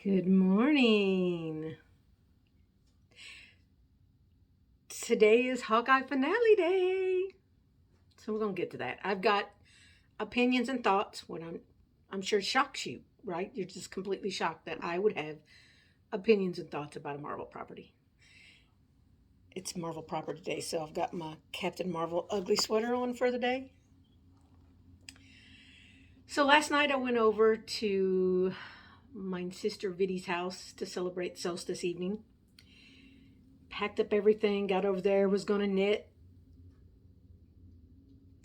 Good morning. Today is Hawkeye finale day. So we're going to get to that. I've got opinions and thoughts what I'm sure shocks you, right? You're just completely shocked that I would have opinions and thoughts about a Marvel property. It's Marvel property day, so I've got my Captain Marvel ugly sweater on for the day. So last night I went over to my sister Viddy's house to celebrate solstice evening. Packed up everything, got over there, was going to knit.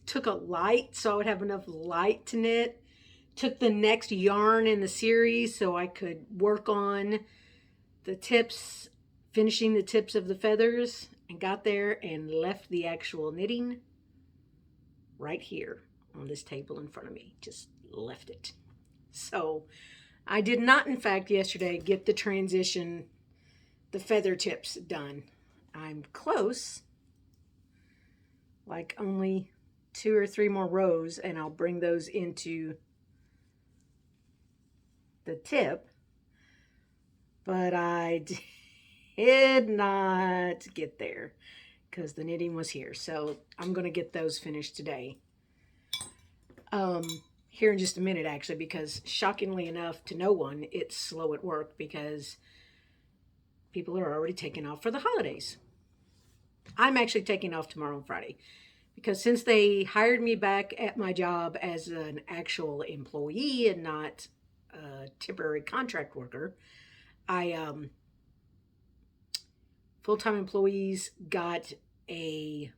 Took a light so I would have enough light to knit. Took the next yarn in the series so I could work on the tips, finishing the tips of the feathers, and got there and left the actual knitting right here on this table in front of me. Just left it. So I did not, in fact, yesterday get the transition, the feather tips done. I'm close, like only 2 or 3 more rows, and I'll bring those into the tip, but I did not get there because the knitting was here. So I'm going to get those finished today. Here in just a minute, actually, because shockingly enough to no one, it's slow at work because people are already taking off for the holidays. I'm actually taking off tomorrow and Friday because since they hired me back at my job as an actual employee and not a temporary contract worker, full-time employees got a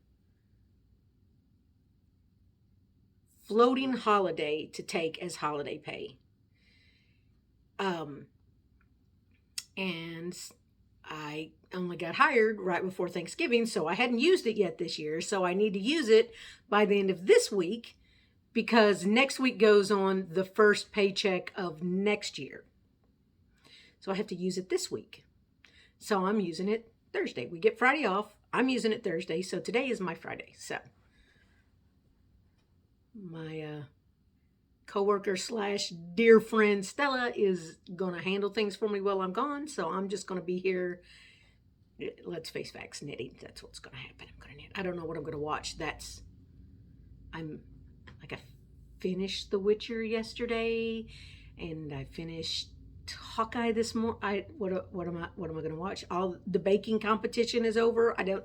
floating holiday to take as holiday pay. And I only got hired right before Thanksgiving, so I hadn't used it yet this year. So I need to use it by the end of this week because next week goes on the first paycheck of next year. So I have to use it this week. So I'm using it Thursday. We get Friday off. I'm using it Thursday. So today is my Friday. So my coworker / dear friend Stella is going to handle things for me while I'm gone. So I'm just going to be here. Let's face facts, knitting. That's what's going to happen. I'm going to knit. I don't know what I'm going to watch. I finished The Witcher yesterday, and I finished Hawkeye this morning. What am I going to watch? All the baking competition is over. I don't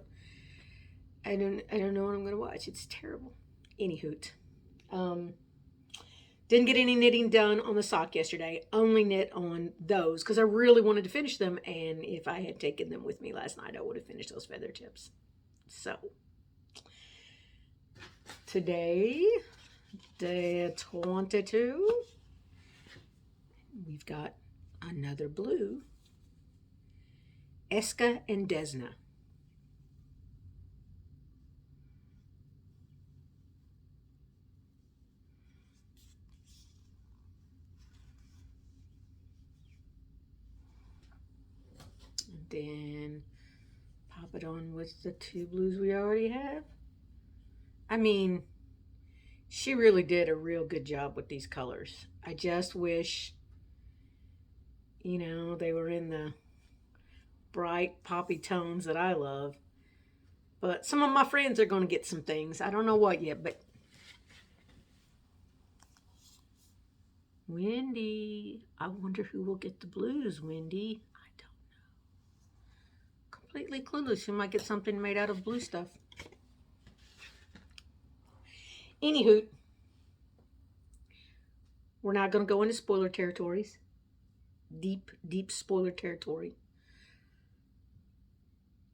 know what I'm going to watch. It's terrible. Anyhoot. Didn't get any knitting done on the sock yesterday. Only knit on those because I really wanted to finish them. And if I had taken them with me last night, I would have finished those feather tips. So today, day 22, we've got another blue, Eska and Desna. Then pop it on with the 2 blues we already have. I mean, she really did a real good job with these colors. I just wish, they were in the bright poppy tones that I love. But some of my friends are going to get some things. I don't know what yet, but Wendy, I wonder who will get the blues, Wendy. Completely clueless. You might get something made out of blue stuff. Anywho, we're not going to go into spoiler territories. Deep spoiler territory.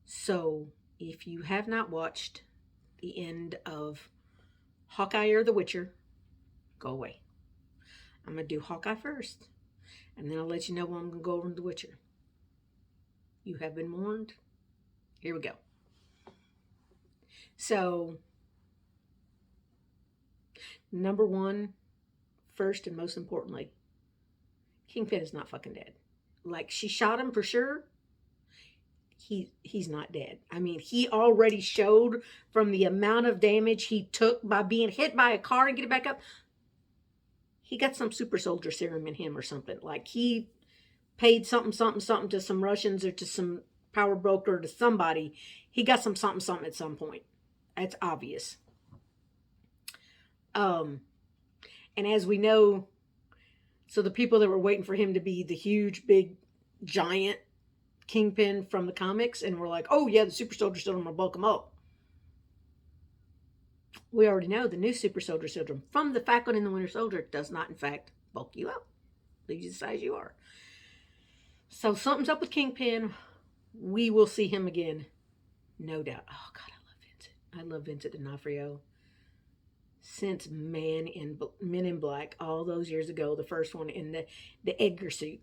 So, if you have not watched the end of Hawkeye or The Witcher, go away. I'm going to do Hawkeye first, and then I'll let you know when I'm going to go over to The Witcher. You have been warned. Here we go. So, number 1, first and most importantly, Kingpin is not fucking dead. Like, she shot him for sure. He's not dead. I mean, he already showed from the amount of damage he took by being hit by a car and getting back up. He got some super soldier serum in him or something. Like, he paid something, something, something to some Russians or to some power broker or to somebody. He got some something, something at some point. That's obvious. And as we know, so the people that were waiting for him to be the huge, big, giant Kingpin from the comics, and we're like, oh yeah, the super soldier syndrome will bulk him up. We already know the new super soldier syndrome from the Falcon and the Winter Soldier does not, in fact, bulk you up. Leave you the size you are. So something's up with Kingpin. We will see him again, no doubt. Oh God, I love Vincent. I love Vincent D'Onofrio. Since Men in Black, all those years ago, the first one in the Edgar suit,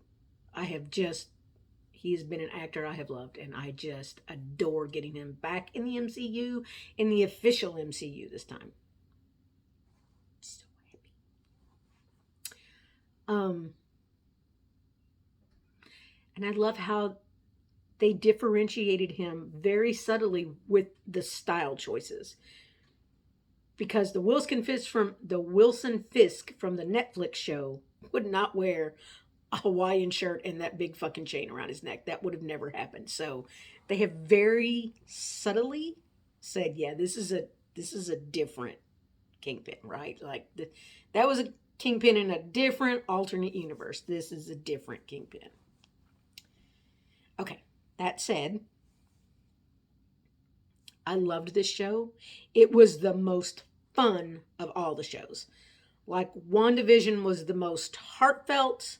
he has been an actor I have loved, and I just adore getting him back in the MCU, in the official MCU this time. So happy. And I love how they differentiated him very subtly with the style choices. Because the Wilson Fisk from the Netflix show would not wear a Hawaiian shirt and that big fucking chain around his neck. That would have never happened. So they have very subtly said, yeah, this is a different Kingpin, right? Like that was a Kingpin in a different alternate universe. This is a different Kingpin. Okay, that said, I loved this show. It was the most fun of all the shows. Like, WandaVision was the most heartfelt.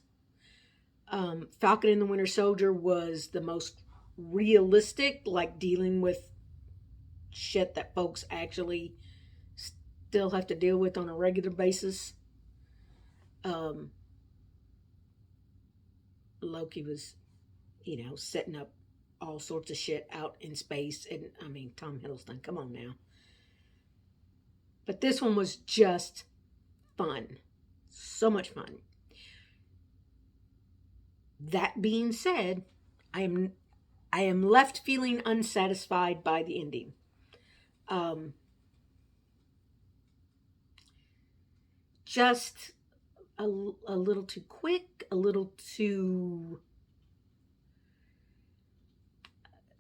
Falcon and the Winter Soldier was the most realistic, like dealing with shit that folks actually still have to deal with on a regular basis. Loki was, setting up all sorts of shit out in space. And I mean, Tom Hiddleston, come on now. But this one was just fun. So much fun. That being said, I am left feeling unsatisfied by the ending. Just a little too quick, a little too...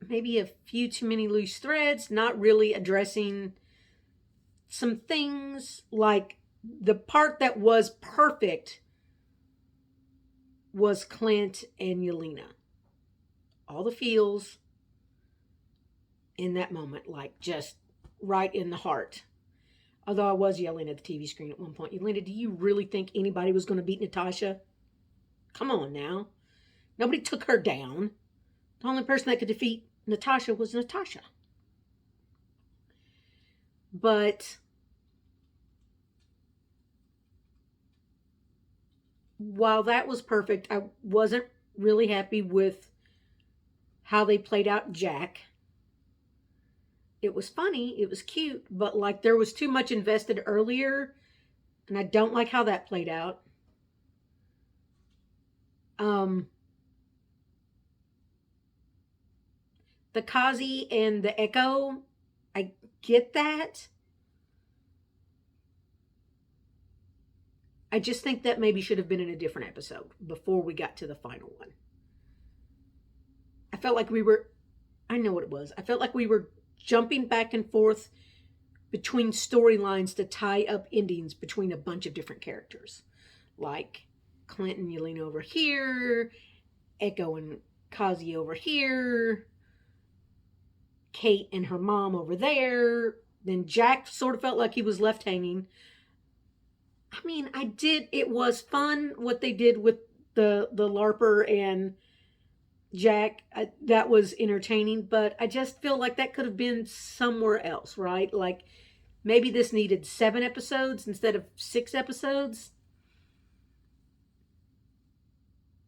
maybe a few too many loose threads, not really addressing some things. Like, the part that was perfect was Clint and Yelena. All the feels in that moment, like just right in the heart. Although I was yelling at the TV screen at one point, Yelena, do you really think anybody was going to beat Natasha? Come on now. Nobody took her down. The only person that could defeat Natasha was Natasha. But while that was perfect, I wasn't really happy with how they played out Jack. It was funny, it was cute, but like there was too much invested earlier, and I don't like how that played out. The Kazi and the Echo, I get that. I just think that maybe should have been in a different episode before we got to the final one. I felt like I know what it was. I felt like we were jumping back and forth between storylines to tie up endings between a bunch of different characters. Like Clint and Yelena over here, Echo and Kazi over here, Kate and her mom over there. Then Jack sort of felt like he was left hanging. I mean, it was fun what they did with the LARPer and Jack. That was entertaining, but I just feel like that could have been somewhere else, right? Like maybe this needed 7 episodes instead of 6 episodes.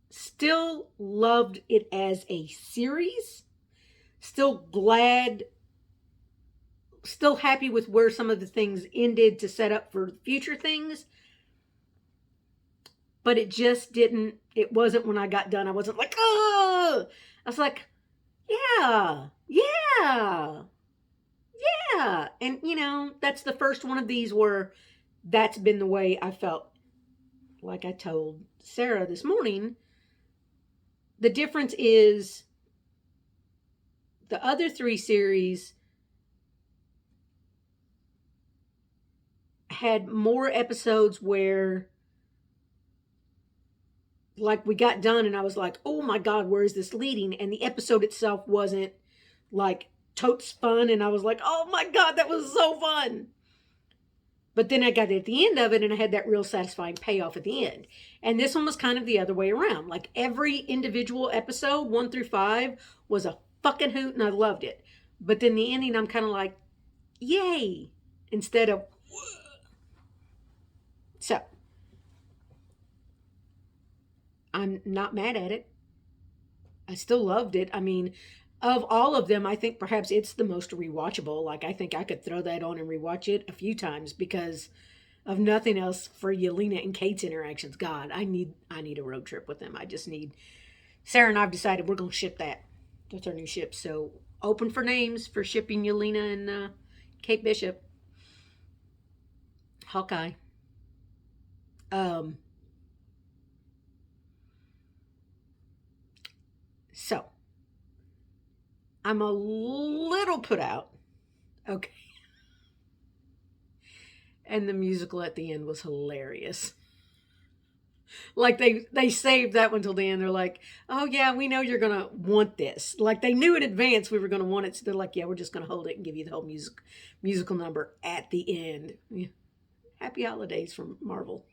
Still loved it as a series. Still happy with where some of the things ended to set up for future things. But it wasn't when I got done. I wasn't like, oh! I was like, yeah. And, that's the first one of these where that's been the way I felt. Like I told Sarah this morning, the difference is the other 3 series had more episodes where, like, we got done and I was like, oh my God, where is this leading? And the episode itself wasn't like totes fun. And I was like, oh my God, that was so fun. But then I got at the end of it and I had that real satisfying payoff at the end. And this one was kind of the other way around. Like, every individual episode, 1 through 5, was a fucking hoot and I loved it. But then the ending, I'm kind of like, yay, instead of, so I'm not mad at it. I still loved it. I mean, of all of them, I think perhaps it's the most rewatchable. Like, I think I could throw that on and rewatch it a few times because of nothing else for Yelena and Kate's interactions. God, I need a road trip with them. I just need. Sarah and I've decided we're gonna ship that. That's our new ship. So open for names for shipping Yelena and Kate Bishop. Hawkeye. So I'm a little put out. Okay. And the musical at the end was hilarious. Like, they saved that one till the end. They're like, oh yeah, we know you're gonna want this. Like, they knew in advance we were gonna want it. So they're like, yeah, we're just gonna hold it and give you the whole musical number at the end. Yeah. Happy holidays from Marvel.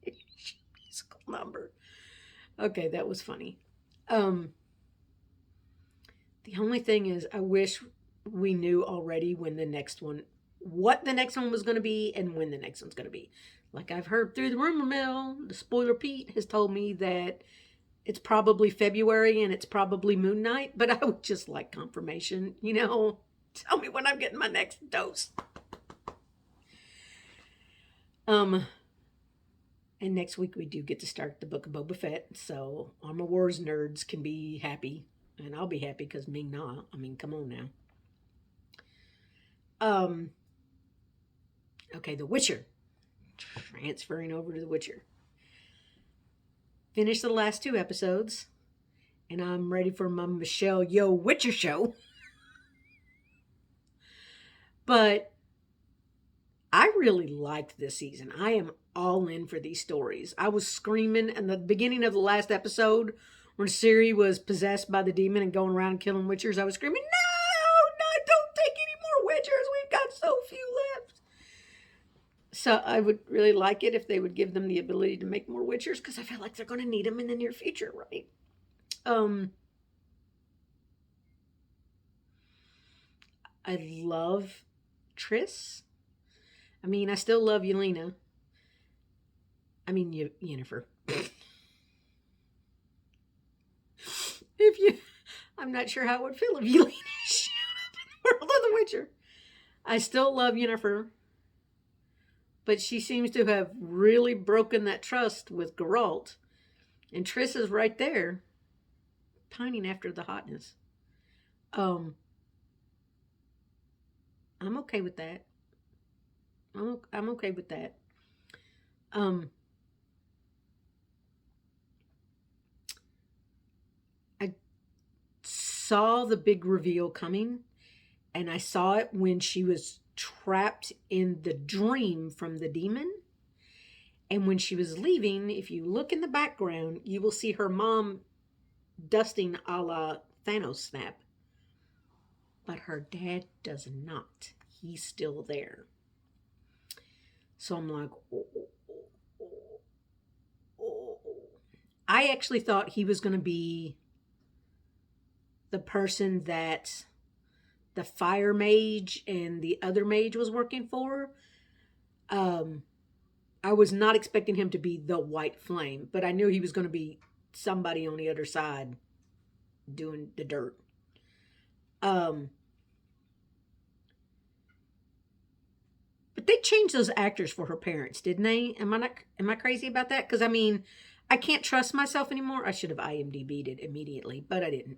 Musical number. Okay, that was funny. The only thing is, I wish we knew already what the next one was going to be and when the next one's going to be. Like, I've heard through the rumor mill, the spoiler Pete has told me that it's probably February and it's probably Moon Knight, but I would just like confirmation, tell me when I'm getting my next dose. And next week we do get to start the Book of Boba Fett, so Armor Wars nerds can be happy, and I'll be happy because Ming Na. I mean, come on now. Okay, The Witcher. Transferring over to The Witcher. Finished the last 2 episodes, and I'm ready for my Michelle Yeoh Witcher show. But I really liked this season. I am all in for these stories. I was screaming in the beginning of the last episode when Ciri was possessed by the demon and going around killing witchers. I was screaming, no, don't take any more witchers. We've got so few left. So I would really like it if they would give them the ability to make more witchers, because I feel like they're going to need them in the near future, right? I love Triss. I mean, I still love Yelena. I mean, Yennefer. I'm not sure how I would feel if Yelena showed up in the world of The Witcher. I still love Yennefer, but she seems to have really broken that trust with Geralt, and Triss is right there, pining after the hotness. I'm okay with that. I'm okay with that. I saw the big reveal coming, and I saw it when she was trapped in the dream from the demon. And when she was leaving, if you look in the background, you will see her mom dusting a la Thanos snap. But her dad does not. He's still there. So I'm like, oh. I actually thought he was going to be the person that the fire mage and the other mage was working for. I was not expecting him to be the white flame, but I knew he was going to be somebody on the other side doing the dirt. But they changed those actors for her parents, didn't they? Am I crazy about that? Because I mean, I can't trust myself anymore. I should have IMDb'd it immediately, but I didn't.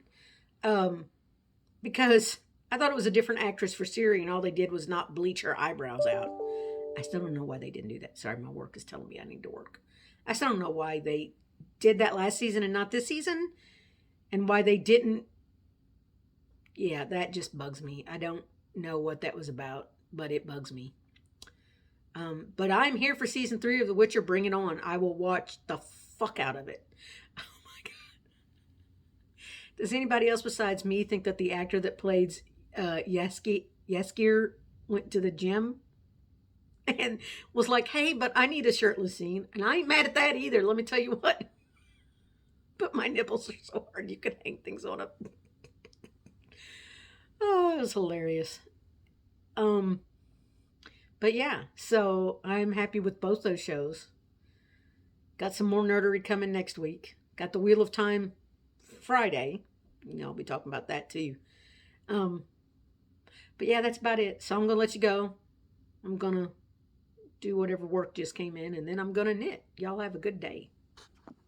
Because I thought it was a different actress for Ciri, and all they did was not bleach her eyebrows out. I still don't know why they didn't do that. Sorry, my work is telling me I need to work. I still don't know why they did that last season and not this season, and why they didn't. Yeah, that just bugs me. I don't know what that was about, but it bugs me. But I'm here for season 3 of The Witcher. Bring it on. I will watch the fuck out of it. Oh my God. Does anybody else besides me think that the actor that played Jaskier went to the gym and was like, hey, but I need a shirtless scene? And I ain't mad at that either. Let me tell you what. But my nipples are so hard you could hang things on them. Oh, it was hilarious. But yeah, so I'm happy with both those shows. Got some more nerdery coming next week. Got the Wheel of Time Friday. I'll be talking about that too. But yeah, that's about it. So I'm gonna let you go. I'm gonna do whatever work just came in, and then I'm gonna knit. Y'all have a good day.